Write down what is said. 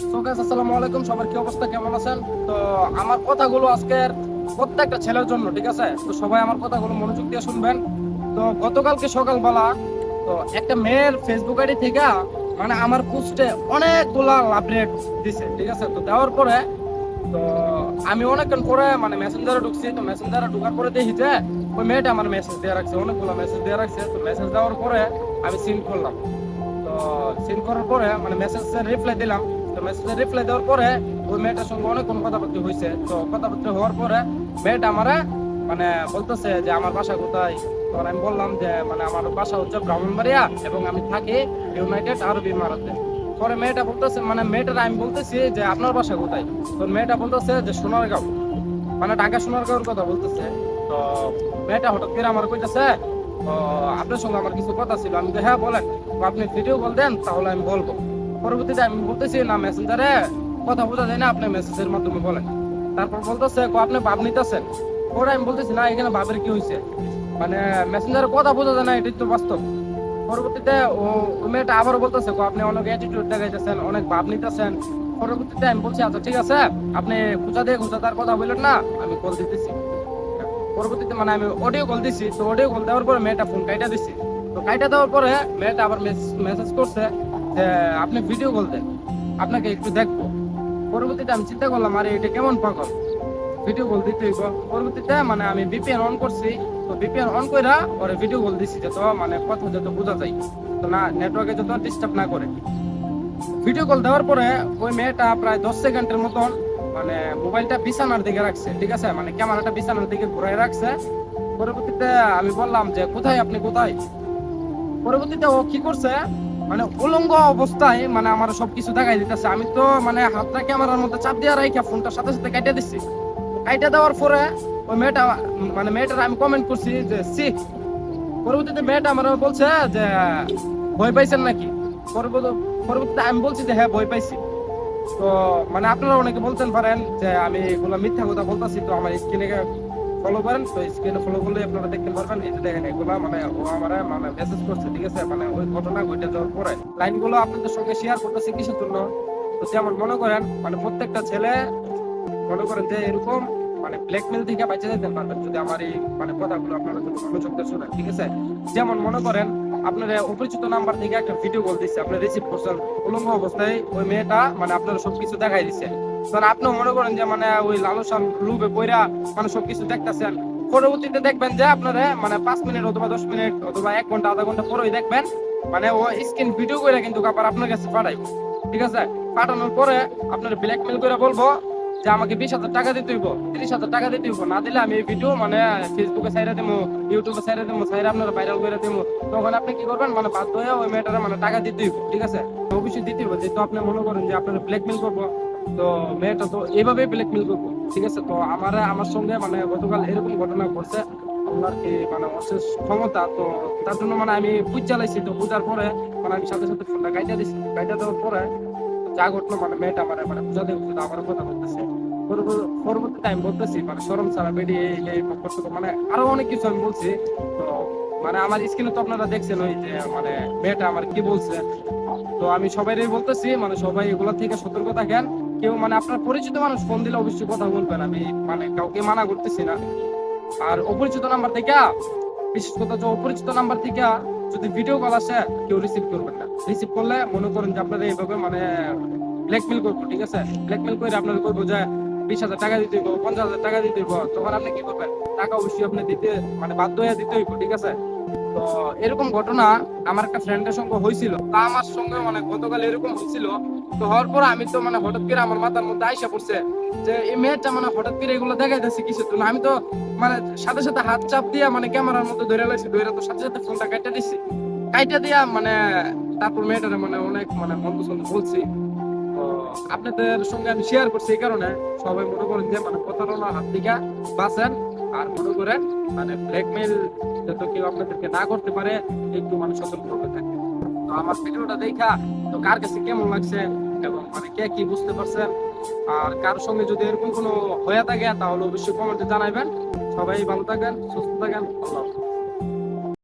আসসালামু আলাইকুম, সবার কি অবস্থা, কেমন আছেন? তো আমার কথাগুলো আজকের প্রত্যেকটা ছেলের জন্য, ঠিক আছে? তো সবাই আমার কথাগুলো মনোযোগ দিয়ে শুনবেন। তো গতকালকে সকালবেলা তো একটা মেয়ের ফেসবুক আইডি থেকে মানে আমার পোস্টে অনেকগুলা লাভ রেট দিছে, ঠিক আছে? তো দেওয়ার পরে তো আমি অনেকক্ষণ পরে মানে মেসেঞ্জারে ঢুকছি। তো মেসেঞ্জারে ঢুকার পরে দেখি যে ওই মেয়েটা আমার মেসেজ দিয়ে রাখছে, অনেকগুলো মেসেজ দিয়ে রাখছে। তো মেসেজ দেওয়ার পরে আমি সিন করলাম। তো সিন করার পরে মানে মেসেজের রিপ্লাই দিলাম। তো মেসেজের রিপ্লাই দেওয়ার পরে ওই মেয়েটার সঙ্গে অনেকক্ষণ কথাবার্তা হয়েছে। তো কথাবার্তা হওয়ার পরে মেয়েটা আমারে মানে বলতেছে যে আমার বাসা কোথায়। তো আমি বললাম যে মানে আমার বাসা হচ্ছে ব্রাহ্মণবাড়িয়া এবং আমি থাকি ইউনাইটেড আরব ইমারাতে। পরে মেয়েটা বলতেছে মানে মেয়েটার আমি বলতেছি যে আপনার বাসা কোথায়। তো মেয়েটা বলতেছে যে সোনারগাঁও, মানে ঢাকা সোনারগাঁওর কথা বলতেছে। তো মেয়েটা হঠাৎ করে আমার কইতেছে তো আপনার সঙ্গে আমার কিছু কথা ছিল। আমি তো হ্যাঁ বলেন। তো আপনি ভিডিও কল দেন তাহলে আমি বলবো। পরবর্তীতে আমি বলতেছি না মেসেঞ্জারে কথা বোঝা যায় না, আপনি মেসেজের মাধ্যমে বলেন। তারপর বলতেছে আপনি ভাব নিতেছেন। পরে আমি বলতেছি না এখানে ভাবের কি হয়েছে, মানে মেসেঞ্জারে কথা বোঝা যায় না, এটাই তো বাস্তব। পরবর্তীতে ওই মেয়েটা আবারও বলতেছে আপনি অনেক অ্যাটিটিউড দেখাইতেছেন, অনেক ভাব নিতেছেন। পরবর্তীতে আমি বলছি আচ্ছা ঠিক আছে, আপনি খুঁজা দিয়ে খুঁজা তার কথা বললেন না, আমি কল দিতেছি। পরবর্তীতে মানে আমি অডিও কল দিছি। তো অডিও কল দেওয়ার পরে মেয়েটা ফোন কাইটা দিছি। তো কাইটা দেওয়ার পরে মেয়েটা আবার মেসেজ করছে যে আপনি ভিডিও কল দেন, আপনাকে একটু দেখবো। পরবর্তীতে আমি চিন্তা করলাম আরে এটা কেমন পাগল, ভিডিও কল দিতে হইব। পরবর্তীতে মানে আমি ভিপিএন অন করছি। তো ভিপিএন অন কইরা পরে ভিডিও কল দিছি যত মানে কথা যত বোঝা যায়, তো না নেটওয়ার্কে যত ডিস্টার্ব না করে। ভিডিও কল দেওয়ার পরে ওই মেয়েটা প্রায় 10 সেকেন্ডের মতন মানে মোবাইলটা বিছানার দিকে রাখছে, ঠিক আছে, মানে ক্যামেরাটা বিছানার দিকে ঘুরাই রাখছে। পরবর্তীতে আমি বললাম যে কোথায়, আপনি কোথায়? পরবর্তীতে ও কি করছে মানে উলঙ্গ অবস্থায় মানে আমার সবকিছু দেখাই দিতেছে। আমি তো মানে হাতটা ক্যামেরার মধ্যে চাপ দিয়ে রাখা ফোনটার সাথে সাথে কাটিয়ে দিচ্ছি। কাইটা দেওয়ার পরে ওই মেয়েটা মানে মেয়েটার আমি কমেন্ট করছি যে সি। পরবর্তীতে মেয়েটা আমার বলছে যে ভয় পাইছেন নাকি। পরবর্তীতে আমি বলছি যে হ্যাঁ ভয় পাইছি। তো মানে আপনারা অনেকে বলতেন পারেন যে আমি এগুলো মিথ্যা কথা বলতেছি, তো আমার স্ক্রিনে ফলো করেন। তো স্ক্রিনে ফলো করলে আপনারা দেখতে পারবেন। এই যে দেখেন এগুলা মানে ও আমার মানে মেসেজ করছে, ঠিক আছে, মানে ওই ঘটনা ঘটে যাওয়ার পরে লাইনগুলো আপনাদের সঙ্গে শেয়ার করতেছি কিসের জন্য। তো যেমন মনে করেন মানে প্রত্যেকটা ছেলে মনে করেন যে এরকম মানে ব্ল্যাকমেল থেকে বাঁচা যেতে পারবেন যদি আমার এই মানে কথাগুলো আপনারা যদি মনোযোগ দিয়ে শোনেন, ঠিক আছে? যেমন মনে করেন আপনার অপরিচিত নাম্বার থেকে একটা ভিডিও কল দিচ্ছে, আপনি রিসিভ করছেন। উলঙ্গ অবস্থায় ওই মেয়েটা মানে আপনারা সবকিছু দেখাই দিচ্ছে। কারণ আপনিও মনে করেন যে মানে ওই লালসার লুবে পইরা মানে সবকিছু দেখতেছেন। পরবর্তীতে দেখবেন যে আপনারা মানে 5 মিনিট অথবা 10 মিনিট অথবা 1 ঘন্টা আধা ঘন্টা পরেই দেখবেন মানে ও স্ক্রিন ভিডিও করে কিন্তু আবার আপনার কাছে পাঠাইবে, ঠিক আছে? পাঠানোর পরে আপনার ব্ল্যাকমেল করে বলবো যে আমাকে 20,000 টাকা দিতে হইব, 30,000 টাকা দিতে হইব, না দিলে আমি এই ভিডিও মানে ফেসবুকে ছাইরা দেবো, ইউটিউবে ছাইরা দেবো, ছাইরা আপনারা ভাইরাল করে দেবো। তখন আপনি কি করবেন মানে বাধ্য হয়ে ওই মেয়েটারে মানে টাকা দিতে হইব, ঠিক আছে? অবশ্যই দিতে হইব, যেহেতু আপনি মনে করেন যে আপনারা ব্ল্যাকমেল করবো। তো মেয়েটা তো এইভাবেই ব্ল্যাকমেল করবো, ঠিক আছে? তো আমার সঙ্গে মানে গতকাল এরকম ঘটনা ঘটছে। আপনার কি মানে অশেষ ক্ষমতা, তো তার জন্য মানে আমি বুঝ চালাইছি। তো বুঝার পরে মানে আমি সাথে সাথে ফোনটা কাইটা দিছি। কাইটা দেওয়ার পরে যা ঘটলো মানে মেয়েটা মানে মানে বুঝাতে বুঝাতে আমার কথা বলতেছে। পরবর্তীতে আমি বলতেছি মানে শরম ছাড়া বেরিয়ে এই করতে মানে আরো অনেক কিছু আমি বলছি। তো মানে আমার স্ক্রিনে তো আপনারা দেখছেন ওই যে মানে মেয়েটা আমার কি বলছে। তো আমি সবাইরই বলতেছি মানে সবাই এগুলা থেকে সতর্ক থাকেন। কেউ মানে আপনার পরিচিত মানুষ ফোন দিলে অবশ্যই কথা বলবেন, আমি মানে কাউকে মানা করতেছি না। আর অপরিচিত নাম্বার থেকে, বিশেষ কথা হচ্ছে অপরিচিত নাম্বার থেকে যদি ভিডিও কল আসে কেউ রিসিভ করবেন না। রিসিভ করলে মনে করেন যে আপনারা এইভাবে মানে ব্ল্যাকমেল করবো, ঠিক আছে? ব্ল্যাকমেল করে আপনারা করবো যে 20,000 টাকা দিতে হইব, 50,000 টাকা দিতে হইব। তখন আপনি কি করবেন? টাকা অবশ্যই আপনি দিতে মানে বাধ্য হয়ে দিতে হইব, ঠিক আছে? তো এরকম ঘটনা আমার একটা ফ্রেন্ডের সঙ্গে হয়েছিল, তা আমার সঙ্গে মানে গতকাল এরকম হয়েছিল। তো হওয়ার পর আমি তো মানে হঠাৎ করে আমার মাথার মধ্যে আইসা পড়ছে যে এই মেয়েটা মানে হঠাৎ করে এগুলো দেখাইতেছে কিসের জন্য। আমি তো মানে সাথে সাথে হাত চাপ দিয়া মানে ক্যামেরার মধ্যে ধরে লাইছি, ধরে তো সাথে সাথে ফোনটা কাইটা দিছি। কাইটা দিয়া মানে তারপর মেয়েটারে মানে অনেক মানে মন্দ সন্দ বলছি। তো আপনাদের সঙ্গে আমি শেয়ার করছি এই কারণে সবাই মনে করেন যে মানে প্রতারণার হাত থেকে বাঁচেন। আর মনে করেন মানে ব্ল্যাকমেল যাতে কেউ আপনাদেরকে না করতে পারে একটু মানে সতর্ক ভাবে থাকবেন। তো আমার ভিডিওটা দেখা তো কার কাছে কেমন লাগছে এবং মানে কে কি বুঝতে পারছেন, আর কার সঙ্গে যদি এরকম কোনো হয়ে থাকে তাহলে অবশ্যই কমেন্টে জানাবেন। সবাই ভালো থাকেন, সুস্থ থাকেন, আল্লাহ হাফেজ।